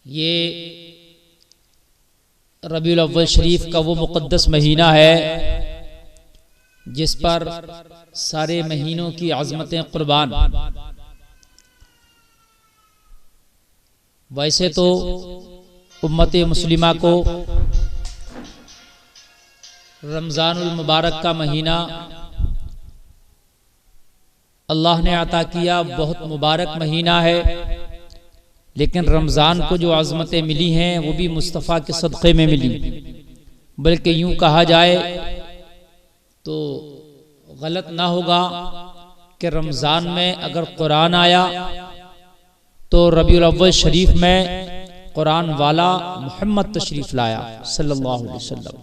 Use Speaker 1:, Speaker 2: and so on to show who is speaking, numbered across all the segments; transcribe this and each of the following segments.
Speaker 1: ये रबीउल अव्वल शरीफ का वो मुक़द्दस महीना है जिस पर सारे महीनों की अज़मतें कुर्बान। वैसे तो उम्मत मुस्लिमा को रमज़ानुल मुबारक का महीना अल्लाह ने अता किया, बहुत मुबारक महीना है। लेकिन रमज़ान को जो अज़मतें मिली हैं वो भी मुस्तफ़ा के सदक़े में मिली। बल्कि यूं कहा जाए तो गलत ना होगा कि रमज़ान में अगर कुरान आया तो रबीउल अव्वल शरीफ में कुरान वाला मोहम्मद तशरीफ लाया सल्लल्लाहु अलैहि वसल्लम।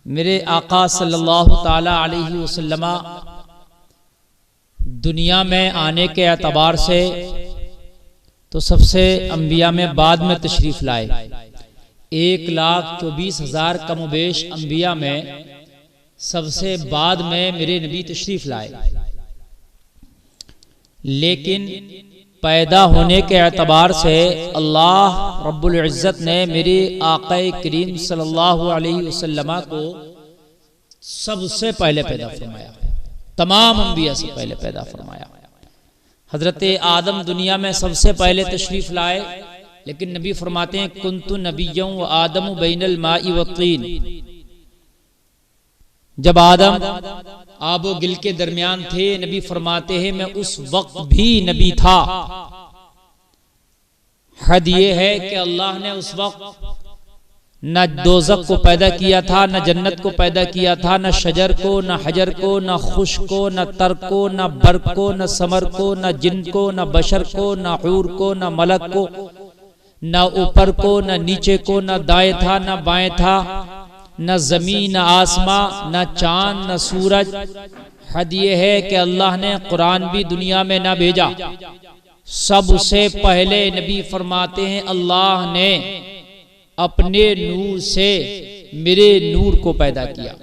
Speaker 1: मेरे आका सल्लल्लाहु ताला अलैहि वसल्लम दुनिया में आने के एतबार से तो सबसे अंबिया में बाद में तशरीफ लाए। 1,24,000 कमोबेश अंबिया में सबसे बाद में मेरे नबी तशरीफ लाए। लेकिन पैदा होने के एतबार से अल्लाह रब्बुल इज़्ज़त ने मेरे आक़ा करीम सल्लल्लाहु अलैहि वसल्लम को सबसे पहले पैदा फरमाया, तमाम अंबिया से पहले पैदा फरमाया। हजरत आदम दुनिया में सबसे पहले तशरीफ लाए, लेकिन नबी फरमाते हैं कुन्तु नबिय्यं व आदम बैनल माई व तीन। जब आदम आबो गिल के दरमियान थे, नबी फरमाते हैं मैं उस वक्त भी नबी था। हद ये है कि अल्लाह ने उस वक्त न दोज़ख को पैदा किया था, न जन्नत को पैदा किया था, न शजर को, न हजर को, न खुश को, न तर को, न बर्क को, न समर को, न जिन को, न बशर को, न हूर को, न मलक को, न ऊपर को, न नीचे को, न दाएं था न बाएं था, न जमीन, न आसमां, न चांद, न सूरज। हद ये है कि अल्लाह ने कुरान भी दुनिया में न भेजा। सबसे पहले नबी फरमाते हैं अल्लाह ने अपने नूर से मेरे नूर को पैदा किया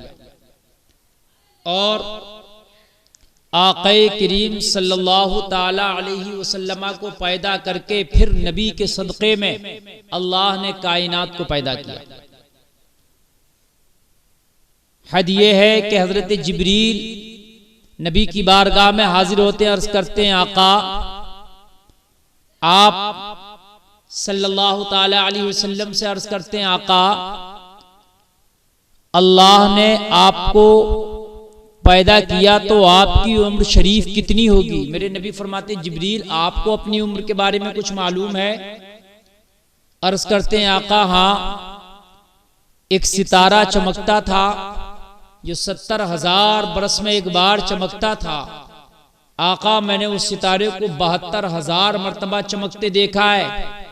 Speaker 1: और आक़ाए करीम सल्लल्लाहु ताला अलैहि वसल्लम को पैदा करके फिर नबी के सदक़े में अल्लाह ने कायनात को पैदा किया। हद ये है कि हजरत जिब्रील नबी की बारगाह में हाजिर होते हैं, अर्ज करते हैं आका आप सल्लल्लाहु ताला अलैहि वसल्लम से अर्ज करते हैं आका अल्लाह ने आपको पैदा किया तो आपकी उम्र शरीफ कितनी होगी? मेरे नबी फरमाते जिब्रील आपको अपनी उम्र के बारे में कुछ मालूम है? अर्ज करते हैं आका हाँ, एक सितारा चमकता था जो 70,000 बरस में एक बार चमकता था। आका मैंने उस सितारे को 72,000 मर्तबा चमकते देखा है।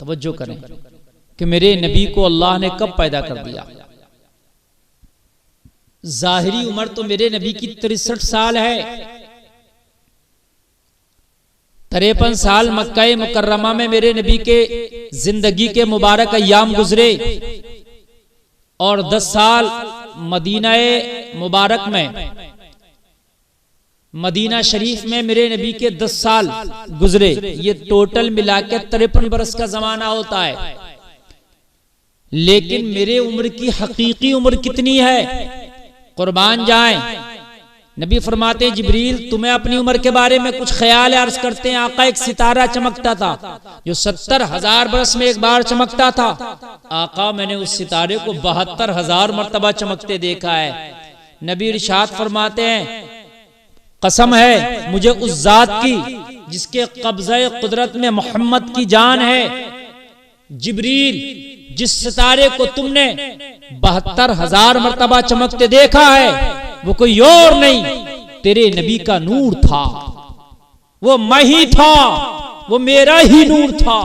Speaker 1: तवज्जो करें कि मेरे नबी को अल्लाह ने कब पैदा कर दिया। जाहिरी उम्र तो मेरे नबी की 63 साल है। 53 साल मक्का मुकर्रमा में मेरे नबी के जिंदगी के मुबारक अय्याम गुजरे और 10 साल मदीना मुबारक में, मदीना शरीफ में मेरे नबी के 10 साल गुजरे। ये टोटल मिला के 53 बरस का जमाना होता है। लेकिन मेरे उम्र की हकीकी उम्र कितनी है? कुर्बान जाएं। नबी फरमाते जिब्रील तुम्हें अपनी उम्र के बारे में कुछ ख्याल है? अर्ज करते हैं आका एक सितारा चमकता था जो 70,000 बरस में एक बार चमकता था। आका मैंने उस सितारे को 72,000 मर्तबा चमकते देखा है। नबी इरशाद फरमाते हैं कसम है मुझे उस जात की जिसके कब्ज़े कुदरत में मोहम्मद की जान है, जिब्रील जिस सितारे को तुमने 72,000 मर्तबा चमकते देखा है वो कोई और नहीं तेरे नबी का नूर था। वो मैं ही था, वो मेरा ही नूर था।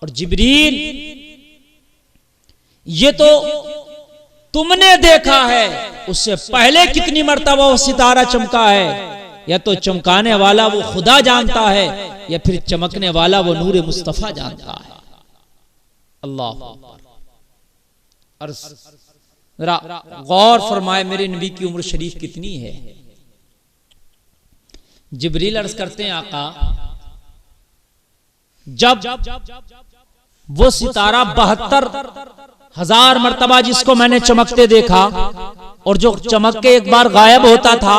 Speaker 1: और जिब्रील ये तो तुमने देखा है, उससे पहले कितनी मर्तबा वो सितारा चमका है। या तो चमकाने वाला वो खुदा जानता है या फिर चमकने वाला वो नूर मुस्तफा जानता है। अल्लाह और गौर फरमाए मेरे नबी की उम्र शरीफ कितनी है। जिब्रील अर्ज करते हैं आका जब वो सितारा 72,000 मर्तबा जिसको मैंने चमकते देखा, और जो चमक के एक बार गायब होता था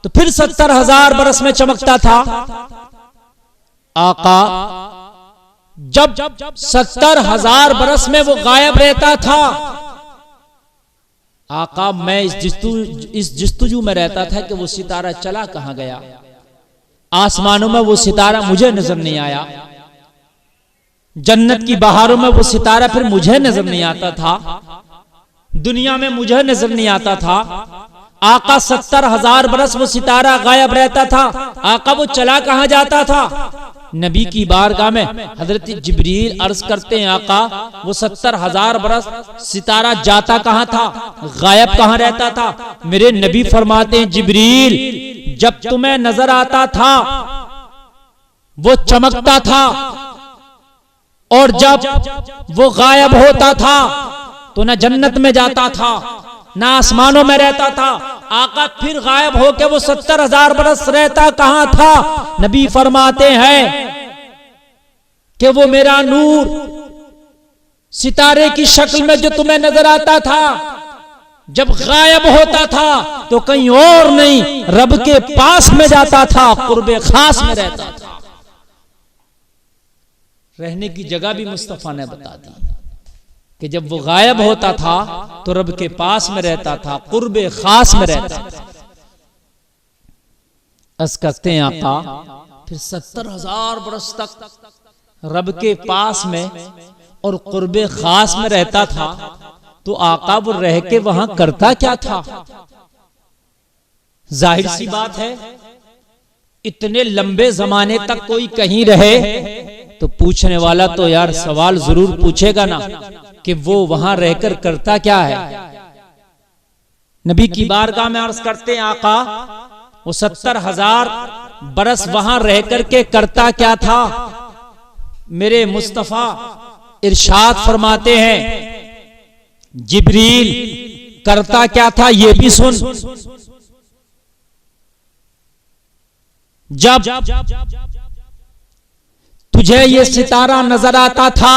Speaker 1: तो फिर 70,000 बरस में चमकता था। आका जब 70,000 बरस में वो गायब रहता था, आका मैं इस जिस्तुजू में रहता था कि वो सितारा चला कहां गया। आसमानों में वो सितारा मुझे नजर नहीं आया, जन्नत की बहारों में वो सितारा फिर मुझे नजर नहीं आता था, दुनिया में मुझे नजर नहीं आता था। आका 70,000 बरस वो सितारा गायब रहता था, आका वो चला कहां जाता था। नबी की बारगाह में हजरत जिब्रील अर्ज करते हैं, आका वो 70,000 बरस सितारा जाता कहां था, गायब कहां रहता था। मेरे नबी फरमाते हैं, जिब्रील जब तुम्हें नजर आता था वो चमकता था, और जब वो गायब होता था तो न जन्नत में जाता था ना आसमानों में रहता था। आका फिर गायब होके वो 70,000 बरस रहता कहां था। नबी फरमाते हैं कि वो मेरा नूर सितारे की शक्ल में जो तुम्हें नजर आता था, जब गायब होता था तो कहीं और नहीं, रब के पास में जाता था, कुर्बे खास में रहता था। रहने की जगह भी मुस्तफा ने बता दी कि जब वो गायब होता था तो रब के पास में रहता था, कुर्बे खास में रहता था। अस कहते हैं आका फिर 70,000 बरस तक रब के पास में और कुर्बे खास में रहता था, तो आका वो रह के वहां करता क्या था। जाहिर सी बात है, इतने लंबे जमाने तक कोई कहीं रहे तो पूछने वाला तो यार सवाल जरूर पूछेगा ना कि वो वहां रहकर करता क्या है। नबी की बारगाह में अर्ज करते हैं, आका वो 70,000 बरस वहां रह करके करता क्या था। मेरे मुस्तफा इरशाद फरमाते हैं, जिब्रील करता क्या था ये भी सुन। जब तुझे ये सितारा नजर आता था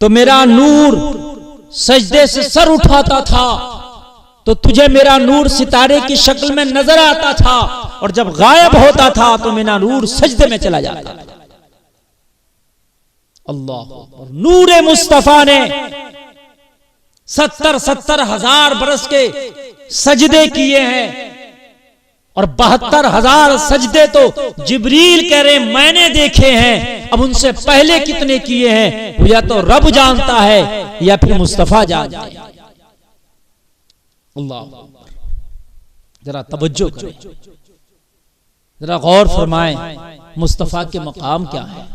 Speaker 1: तो मेरा नूर सजदे से सर उठाता था, तो तुझे मेरा नूर सितारे की शक्ल में नजर आता था, और जब गायब होता था तो मेरा नूर सजदे में चला जाता था। अल्लाह, नूरे मुस्तफा ने 70,000 बरस के सजदे किए हैं, और 72,000 सजदे तो जिब्रील कह रहे मैंने देखे हैं। अब उनसे पहले कितने किए हैं वो या तो रब जानता है या फिर मुस्तफा जानता है। अल्लाह, जरा तवज्जो करें, जरा गौर फरमाएं, मुस्तफा के मकाम क्या है।